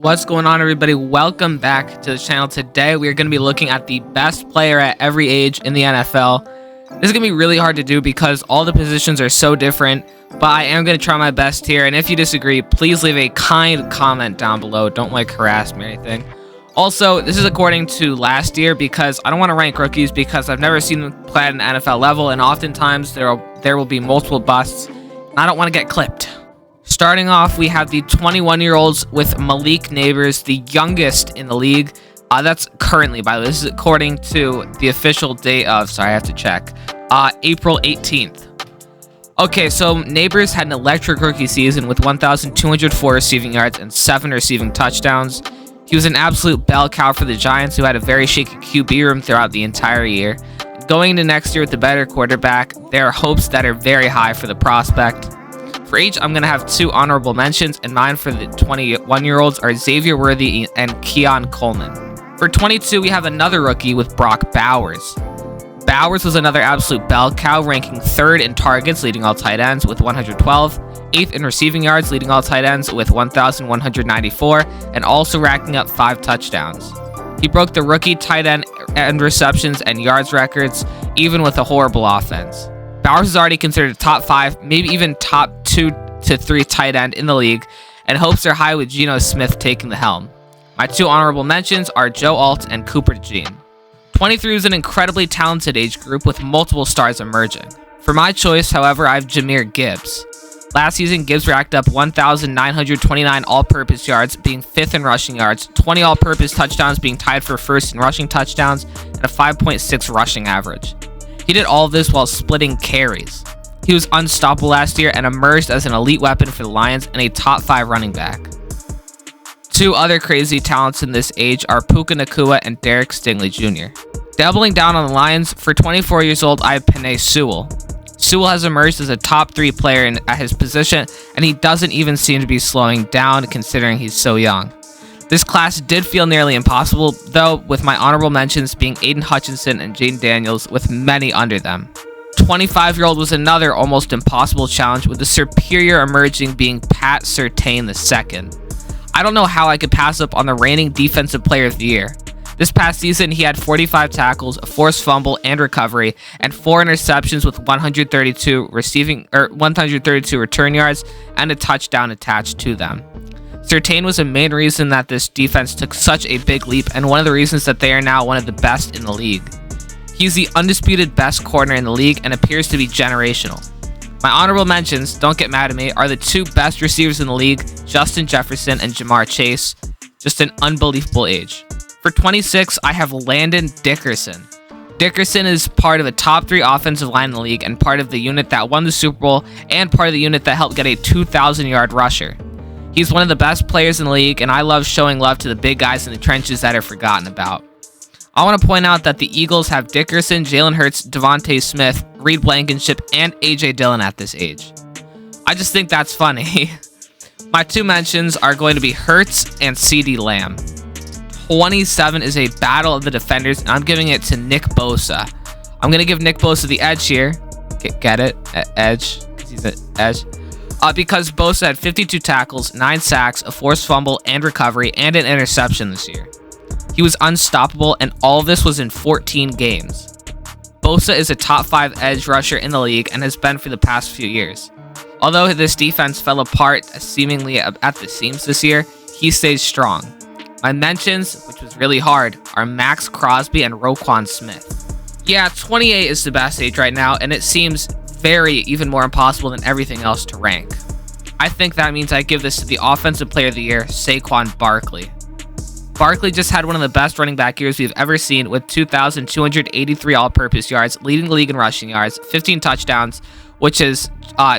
What's going on, everybody? Welcome back to the channel. Today we are going to be looking at the best player at every age in the NFL. This is going to be really hard to do because all the positions are so different, but I am going to try my best here, and if you disagree, please leave a kind comment down below. Don't harass me or anything. Also, this is according to last year because I don't want to rank rookies because I've never seen them play at an NFL level, and oftentimes there will be multiple busts, and I don't want to get clipped. Starting off, we have the 21-year-olds with Malik Nabers, the youngest in the league. That's currently, by the way, this is according to the official date of, sorry, I have to check, April 18th. Okay, so Nabers had an electric rookie season with 1,204 receiving yards and 7 receiving touchdowns. He was an absolute bell cow for the Giants, who had a very shaky QB room throughout the entire year. Going into next year with a better quarterback, there are hopes that are very high for the prospect. For each, I'm going to have 2 honorable mentions, and mine for the 21-year-olds are Xavier Worthy and Keon Coleman. For 22, we have another rookie with Brock Bowers. Bowers was another absolute bell cow, ranking 3rd in targets, leading all tight ends with 112, 8th in receiving yards, leading all tight ends with 1,194, and also racking up 5 touchdowns. He broke the rookie tight end receptions and yards records, even with a horrible offense. Bowers is already considered a top 5, maybe even top 2 to 3 tight end in the league, and hopes are high with Geno Smith taking the helm. My 2 honorable mentions are Joe Alt and Cooper DeJean. 23 is an incredibly talented age group with multiple stars emerging. For my choice, however, I have Jahmyr Gibbs. Last season, Gibbs racked up 1,929 all-purpose yards, being 5th in rushing yards, 20 all-purpose touchdowns, being tied for 1st in rushing touchdowns, and a 5.6 rushing average. He did all of this while splitting carries. He was unstoppable last year and emerged as an elite weapon for the Lions and a top 5 running back. 2 other crazy talents in this age are Puka Nacua and Derek Stingley Jr. Doubling down on the Lions, for 24 years old, I have Penei Sewell. Sewell has emerged as a top 3 player at his position, and he doesn't even seem to be slowing down considering he's so young. This class did feel nearly impossible, though, with my honorable mentions being Aiden Hutchinson and Jaden Daniels, with many under them. 25-year-old was another almost impossible challenge, with the superior emerging being Pat Surtain II. I don't know how I could pass up on the reigning Defensive Player of the Year. This past season, he had 45 tackles, a forced fumble and recovery, and 4 interceptions with 132 return yards and a touchdown attached to them. Surtain was a main reason that this defense took such a big leap, and one of the reasons that they are now one of the best in the league. He's the undisputed best corner in the league and appears to be generational. My honorable mentions, don't get mad at me, are the 2 best receivers in the league, Justin Jefferson and Jamar Chase. Just an unbelievable age. For 26, I have Landon Dickerson. Dickerson is part of a top 3 offensive line in the league and part of the unit that won the Super Bowl and part of the unit that helped get a 2,000-yard rusher. He's one of the best players in the league, and I love showing love to the big guys in the trenches that are forgotten about. I want to point out that the Eagles have Dickerson, Jalen Hurts, Devontae Smith, Reed Blankenship, and A.J. Dillon at this age. I just think that's funny. My 2 mentions are going to be Hurts and CeeDee Lamb. 27 is a battle of the defenders, and I'm giving it to Nick Bosa. I'm going to give Nick Bosa the edge here. Get it? Edge. He's an edge. Because Bosa had 52 tackles, 9 sacks, a forced fumble and recovery, and an interception this year. He was unstoppable, and all of this was in 14 games. Bosa is a top 5 edge rusher in the league and has been for the past few years. Although this defense fell apart seemingly at the seams this year, he stays strong. My mentions, which was really hard, are Max Crosby and Roquan Smith. Yeah, 28 is the best age right now, and it seems even more impossible than everything else to rank. I think that means I give this to the Offensive Player of the Year, Saquon Barkley. Barkley just had one of the best running back years we've ever seen with 2,283 all-purpose yards, leading the league in rushing yards, 15 touchdowns, which is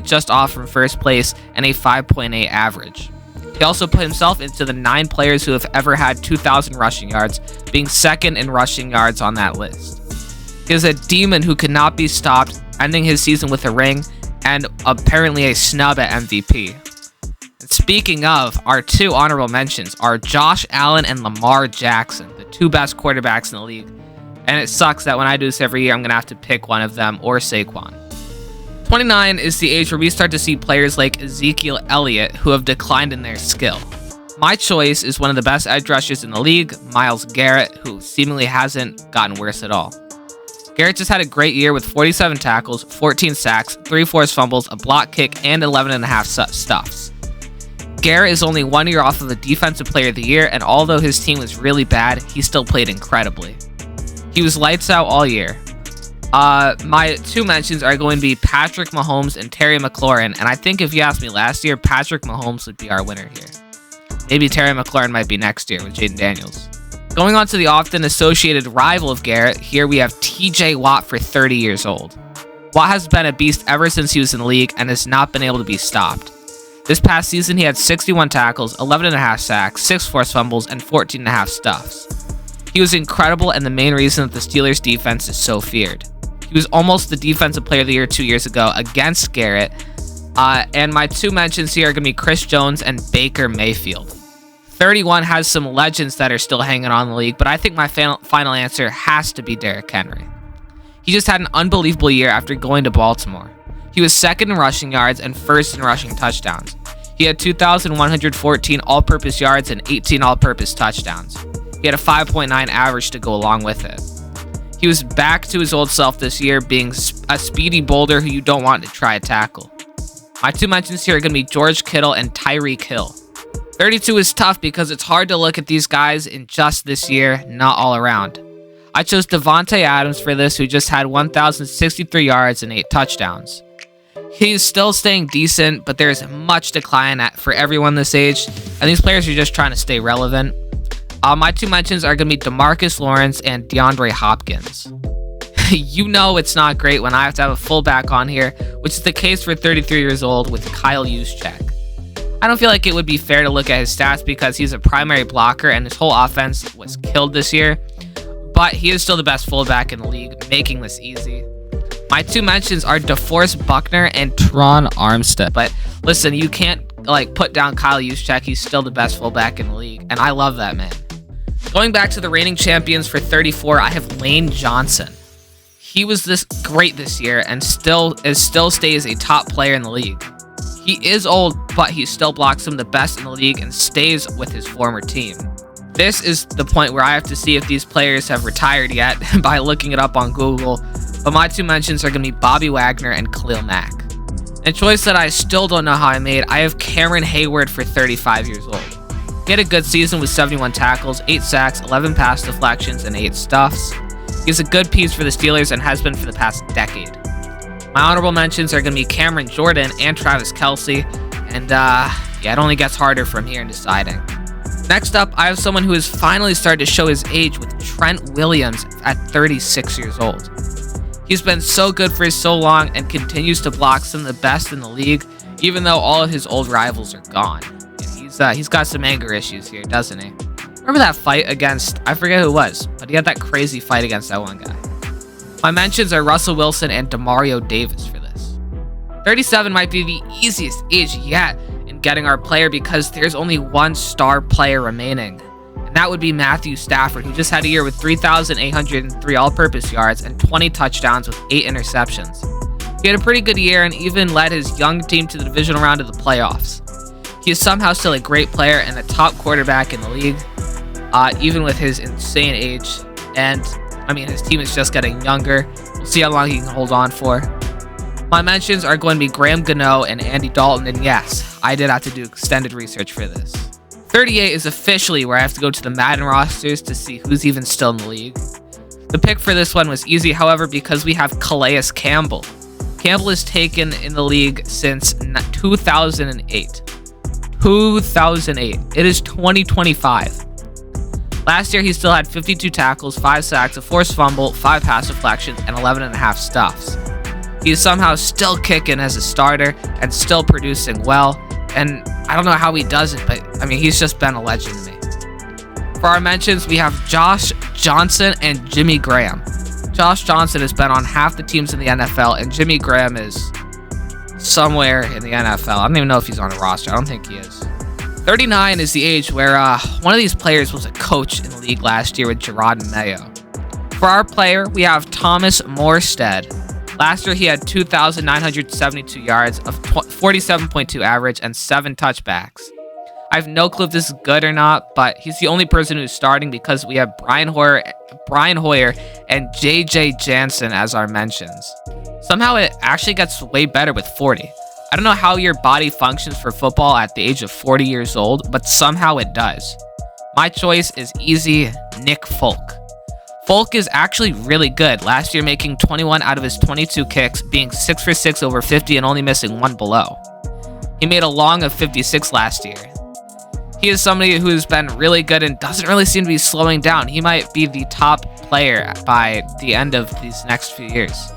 just off from first place, and a 5.8 average. He also put himself into the 9 players who have ever had 2,000 rushing yards, being 2nd in rushing yards on that list. He is a demon who could not be stopped, ending his season with a ring and apparently a snub at MVP. And speaking of, our 2 honorable mentions are Josh Allen and Lamar Jackson, the 2 best quarterbacks in the league. And it sucks that when I do this every year, I'm going to have to pick one of them or Saquon. 29 is the age where we start to see players like Ezekiel Elliott who have declined in their skill. My choice is one of the best edge rushers in the league, Myles Garrett, who seemingly hasn't gotten worse at all. Garrett just had a great year with 47 tackles, 14 sacks, 3 forced fumbles, a block kick, and 11.5 stuffs. Garrett is only 1 year off of the Defensive Player of the Year, and although his team was really bad, he still played incredibly. He was lights out all year. My 2 mentions are going to be Patrick Mahomes and Terry McLaurin, and I think if you asked me last year, Patrick Mahomes would be our winner here. Maybe Terry McLaurin might be next year with Jaden Daniels. Going on to the often associated rival of Garrett, here we have TJ Watt for 30 years old. Watt has been a beast ever since he was in the league and has not been able to be stopped. This past season, he had 61 tackles, 11.5 sacks, 6 forced fumbles, and 14.5 stuffs. He was incredible and the main reason that the Steelers' defense is so feared. He was almost the Defensive Player of the Year 2 years ago against Garrett. And my 2 mentions here are going to be Chris Jones and Baker Mayfield. 31 has some legends that are still hanging on in the league, but I think my final answer has to be Derrick Henry. He just had an unbelievable year after going to Baltimore. He was 2nd in rushing yards and 1st in rushing touchdowns. He had 2,114 all-purpose yards and 18 all-purpose touchdowns. He had a 5.9 average to go along with it. He was back to his old self this year, being a speedy boulder who you don't want to try a tackle. My 2 mentions here are going to be George Kittle and Tyreek Hill. 32 is tough because it's hard to look at these guys in just this year, not all around. I chose Davante Adams for this, who just had 1,063 yards and 8 touchdowns. He's still staying decent, but there's much decline for everyone this age, and these players are just trying to stay relevant. My 2 mentions are going to be DeMarcus Lawrence and DeAndre Hopkins. You know it's not great when I have to have a fullback on here, which is the case for 33 years old with Kyle Juszczyk. I don't feel like it would be fair to look at his stats because he's a primary blocker and his whole offense was killed this year, but he is still the best fullback in the league, making this easy. My 2 mentions are DeForest Buckner and Tron Armstead, but listen, you can't put down Kyle Juszczyk. He's still the best fullback in the league, and I love that man. Going back to the reigning champions for 34, I have Lane Johnson. He was great this year and still stays a top player in the league. He is old, but he still blocks some of the best in the league and stays with his former team. This is the point where I have to see if these players have retired yet by looking it up on Google, but my 2 mentions are going to be Bobby Wagner and Khalil Mack. A choice that I still don't know how I made, I have Cameron Hayward for 35 years old. He had a good season with 71 tackles, 8 sacks, 11 pass deflections, and 8 stuffs. He's a good piece for the Steelers and has been for the past decade. My honorable mentions are going to be Cameron Jordan and Travis Kelce, and it only gets harder from here in deciding. Next up, I have someone who has finally started to show his age with Trent Williams at 36 years old. He's been so good for so long and continues to block some of the best in the league, even though all of his old rivals are gone. He's got some anger issues here, doesn't he? Remember that fight against, I forget who it was, but he had that crazy fight against that one guy. My mentions are Russell Wilson and Demario Davis for this. 37 might be the easiest age yet in getting our player because there's only one star player remaining, and that would be Matthew Stafford, who just had a year with 3,803 all-purpose yards and 20 touchdowns with 8 interceptions. He had a pretty good year and even led his young team to the divisional round of the playoffs. He is somehow still a great player and a top quarterback in the league, even with his insane age, and his team is just getting younger. We'll see how long he can hold on for. My mentions are going to be Graham Gano and Andy Dalton, and yes, I did have to do extended research for this. 38 is officially where I have to go to the Madden rosters to see who's even still in the league. The pick for this one was easy, however, because we have Calais Campbell. Campbell is taken in the league since 2008. 2008. It is 2025. Last year, he still had 52 tackles, 5 sacks, a forced fumble, 5 pass deflections, and 11.5 stuffs. He is somehow still kicking as a starter and still producing well, and I don't know how he does it, but he's just been a legend to me. For our mentions, we have Josh Johnson and Jimmy Graham. Josh Johnson has been on half the teams in the NFL, and Jimmy Graham is somewhere in the NFL. I don't even know if he's on a roster. I don't think he is. 39 is the age where one of these players was a coach in the league last year with Gerard Mayo. For our player, we have Thomas Morstead. Last year, he had 2,972 yards, of 47.2 average, and 7 touchbacks. I have no clue if this is good or not, but he's the only person who's starting because we have Brian Hoyer, and JJ Jansen as our mentions. Somehow it actually gets way better with 40. I don't know how your body functions for football at the age of 40 years old, but somehow it does. My choice is easy, Nick Folk. Folk is actually really good, last year making 21 out of his 22 kicks, being 6 for 6 over 50 and only missing one below. He made a long of 56 last year. He is somebody who's been really good and doesn't really seem to be slowing down. He might be the top player by the end of these next few years.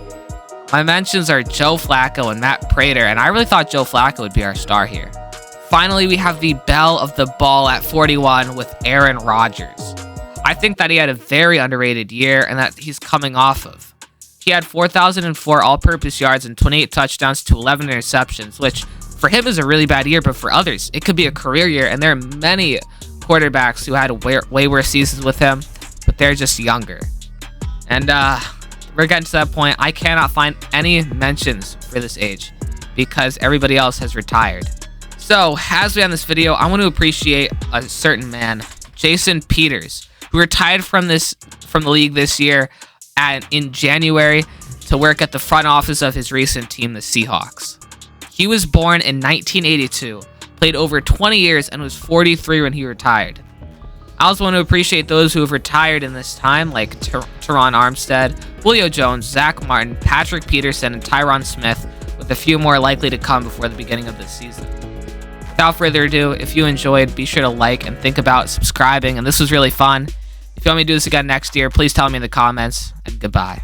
My mentions are Joe Flacco and Matt Prater, and I really thought Joe Flacco would be our star here. Finally, we have the belle of the ball at 41 with Aaron Rodgers. I think that he had a very underrated year and that he's coming off of. He had 4,004 all-purpose yards and 28 touchdowns to 11 interceptions, which for him is a really bad year, but for others, it could be a career year, and there are many quarterbacks who had way worse seasons with him, but they're just younger. And we're getting to that point. I cannot find any mentions for this age because everybody else has retired. So, as we end this video, I want to appreciate a certain man, Jason Peters, who retired from the league this year in January to work at the front office of his recent team, the Seahawks. He was born in 1982, played over 20 years, and was 43 when he retired. I also want to appreciate those who have retired in this time, like Teron Armstead, Julio Jones, Zach Martin, Patrick Peterson, and Tyron Smith, with a few more likely to come before the beginning of this season. Without further ado, if you enjoyed, be sure to like and think about subscribing, and this was really fun. If you want me to do this again next year, please tell me in the comments, and goodbye.